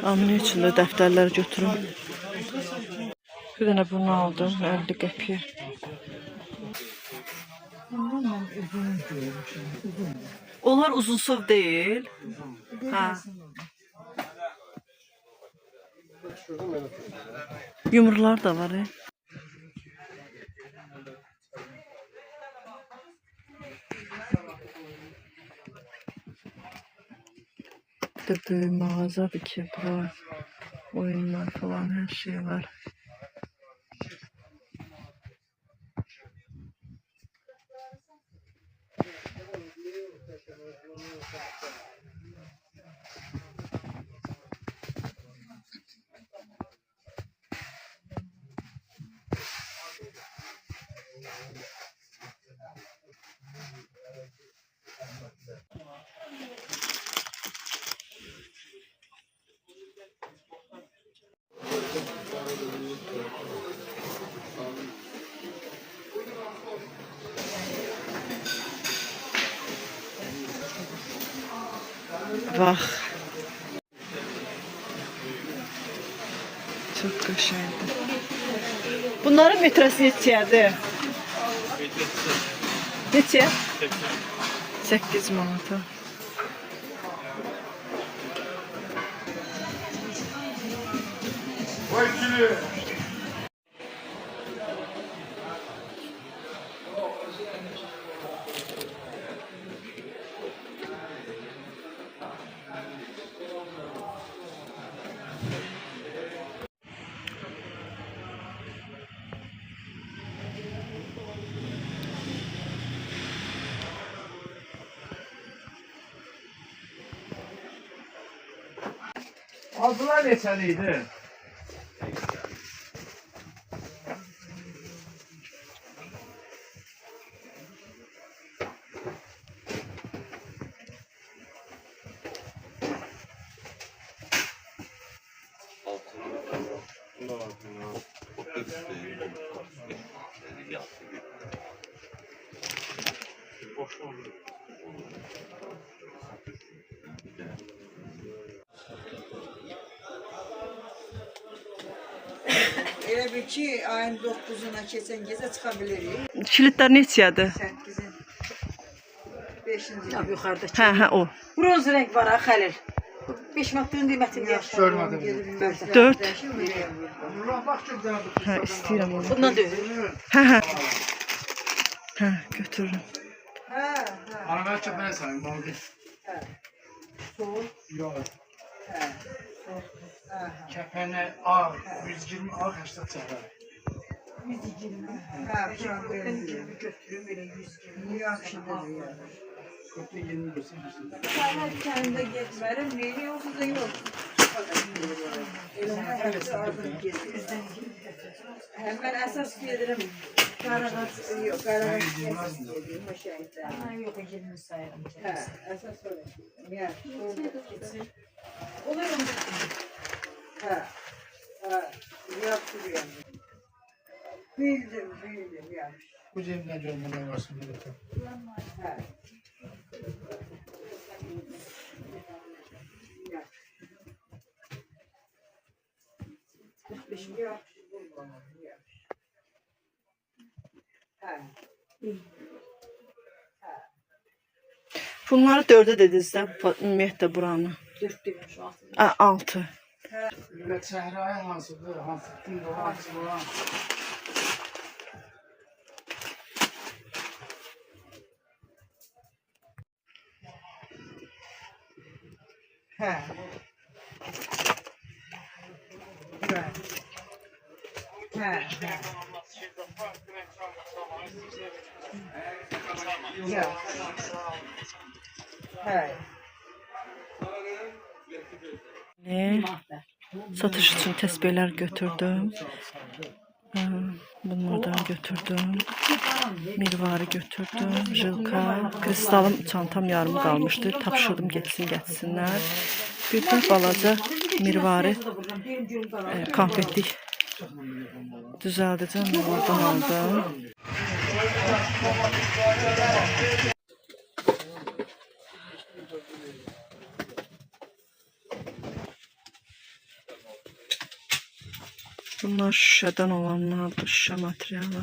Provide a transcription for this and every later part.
Amine için de dəftərlər götürüm. Bir dənə bunu aldım 50 qəpiyə. Onlar uzunsov değil. Ha. Yumrular da var. De böyük mağazadır ki, bura oyunlar falan her şey var. Bak. Çok qəşəngdir. Bunların metresi neçədir? Neçə? 8 manata. Altılar neçəliydi? Elə bir ki, ayın 9'una keçən gecə çıxa bilirik. Kilitlər neçədir? 8'in 5-ci. Tabii yuxarıdakı. Hə, o. Bronz renk var ha Xəlil. 5 manatın qiymətini yaxşı. Görmədim. 4. Allah bax gözlərim. Hə, istəyirəm onu. Bundan dövür. Hə. Hə, götürürüm. Hə. Ana mən kəpənə sayım, baldı. Hə. Sol. Yox. Hə. Kəpənə ağ, 120 ağ 80 çəhrə. 120. Hə, ben götürüm elə 120. Yaxşıdır. Kötü 20 götürürsən. Səhər kəndə getmərəm, neyini yoxsa da yox. Hemen əsas gedirəm. Qarağac, yox, qarağac əsas gedirəm o şeydə. Yox, 20 sayırım. Hə, əsas öyle. Yəni, olur mu? Hə, hə, yaptırıyorum. Bildim, yaxşı. Bu cebimdən görmədən varsın bir də. Hə. Bunları 4'e dediniz də, ümumiyyətlə buranı. 4 demiş şu an. 6. Və çəhrəyə hansıdır, hansı gün də hansı olan. Hə. Hə, hə. Ya. Hə. Satış için təsbihlər götürdüm. Bunlardan götürdüm. Mirvari götürdüm. Jilka. Kristalım, çantam yarım kalmıştı. Tapşırdım geçsinler. Bir de balaca mirvari konfetlik düzəldəcəm. Oradan aldım. Bunlar şüşədən olanlardır, şüşə materialı.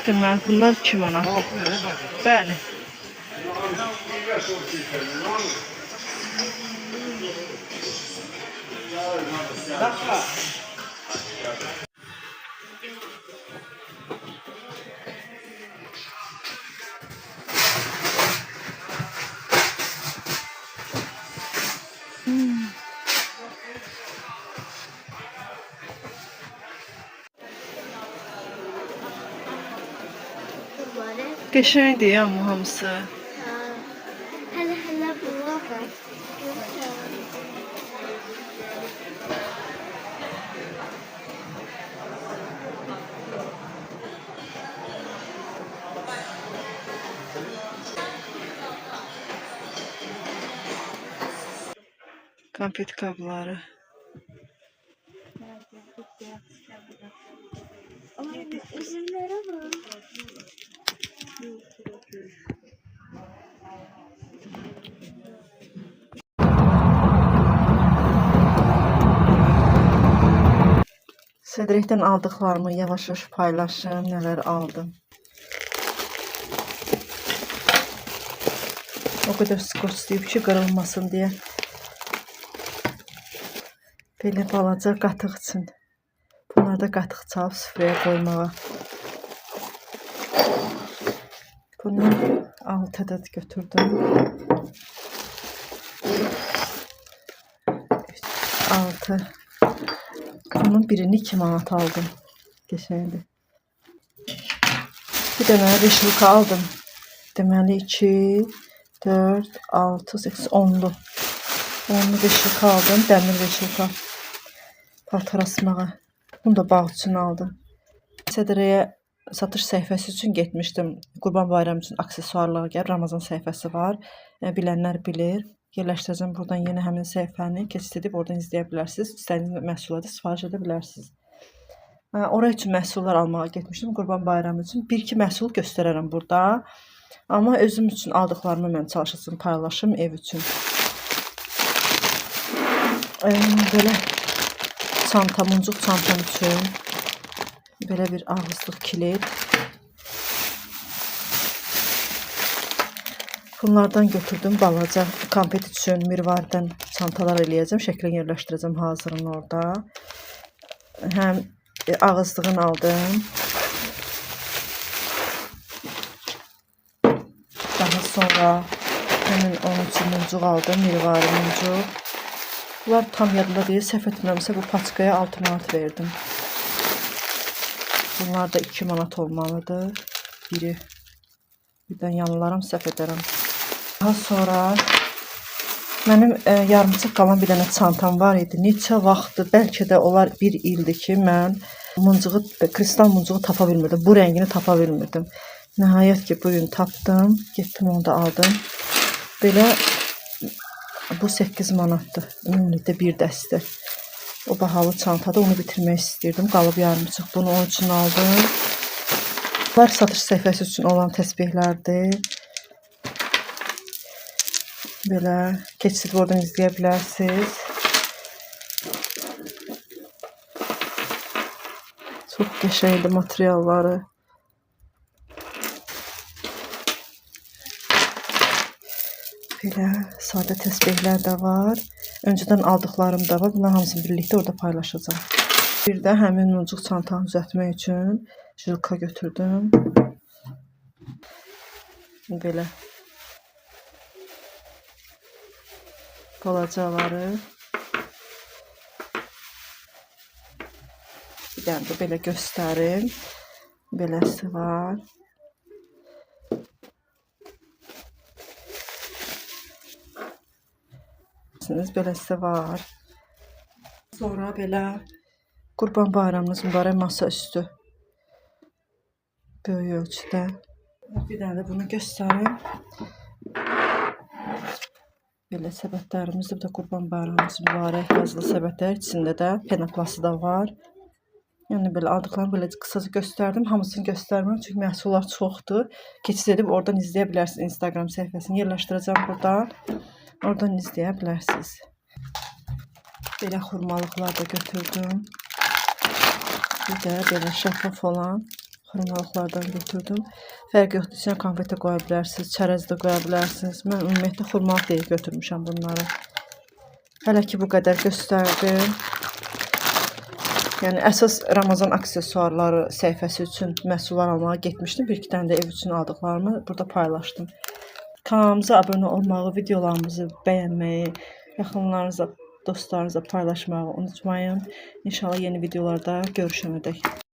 Deməli, bunlar 2 manat. Bəli. Qəşəngdir amma hamısı. Hele bu var. Konfet qabları. Üzümlere bak. Cedric'dən aldıqlarımı yavaş-yavaş paylaşım, nələr aldım. O qədər skoçlayıb ki, qırılmasın deyə. Belə balaca qatıq üçün. Bunlar da qatıq çalıb süfrəyə qoymağa. Bunu 6 ədəd götürdüm. 6. Bunun birini 2 manat aldım. Geçendir. Bir dənə reşilka aldım. Deməli 2, 4, 6, 8, 10'lu. 10'lu reşilka aldım. Dəmir reşilka. Paltar asmağa. Bunu da bağ üçün aldım. Cedric'ə satış səhifəsi üçün getmişdim. Qurban bayramı üçün aksesuarlar gəlib. Ramazan səhifəsi var. Bilənlər bilir. Yerləşdirəcəm buradan yenə həmin səhifəni. Keçid edib oradan izləyə bilərsiniz. İstədiyiniz məhsula da sifariş edə bilərsiniz. Oraya üçün məhsullar almağa getmişdim. Qurban bayramı üçün. 1-2 məhsul göstərərəm burada. Amma özüm üçün aldıqlarımı mən çalışacağım paylaşım ev üçün. Belə çanta, muncuq çantam üçün. Belə bir ağızlıq kilit. Bunlardan götürdüm balaca konfet üçün mirvaridən çantalar eləyəcəm. Şəklini yerləşdirəcəm hazırın orada. Həm ağızlığını aldım. Daha sonra həmin onun üçün muncuq aldım. Mirvari muncuq. Bunlar tam yadımda deyil. Səhv etmirəmsə bu paçkaya 6 manat verdim. Bunlar da 2 manat olmalıdır. Biri. Birdən yanılaram, səhv edərəm. Daha sonra mənim yarımçıq qalan bir dənə çantam var idi. Neçə vaxtdır, bəlkə də olar 1 ildir ki, mən muncuğu, kristal muncuğu tapa bilmirdim. Bu rəngini tapa bilmirdim. Nəhayət ki, bugün tapdım. Getdim onu da aldım. Belə bu 8 manatdır. Ümumilikdə bir dəstə. O bahalı çantada onu bitirmək istirdim. Qalıb yarımçıq. Bunu onun üçün aldım. Bunlar satış səhifəsi üçün olan təsbihlərdir. Belə keçid oradan izləyə bilərsiniz. Çox qəşəngdir materialları. Belə sadə təsbihlər də var. Öncədən aldıqlarım da var. Bunlar hamısını birlikdə orada paylaşacağım. Bir də həmin muncuq çantanı düzəltmək üçün jilka götürdüm. Belə. Balacaları. Bir dənə də belə göstərim. Beləsi var. Beləsi var. Sonra belə Qurban bayramınız mübarək masa üstü. Böyük ölçüdə. Bir dənə də bunu göstərim. Belə səbətlərimizdə bir də Qurban Bayramımız mübarək yazılı səbətlər. İçində də penoplası da var. Yəni belə aldıqlarımı belə qısaca göstərdim. Hamısını göstərmirəm çünki məhsullar çoxdur. Keçid edib oradan izləyə bilərsiniz. Instagram səhifəsini yerləşdirəcəm buradan. Oradan izləyə bilərsiniz. Belə xurmalıqlar da götürdüm. Bir də belə şəffaf olan xurmalıqlardan götürdüm. Fərq yoxdur, içinə konfet də qoya bilərsiniz, çərəz də qoya bilərsiniz. Mən ümumiyyətlə xurmalıq deyə götürmüşəm bunları. Hələ ki bu qədər göstərdim. Yəni əsas Ramazan aksesuarları səhifəsi üçün məhsullar almağa getmişdim. Bir-iki dənə də ev üçün aldıqlarımı burada paylaşdım. Kanalımıza abunə olmağı, videolarımızı bəyənməyi, yaxınlarınızla, dostlarınızla paylaşmağı unutmayın. İnşallah yeni videolarda görüşənədək.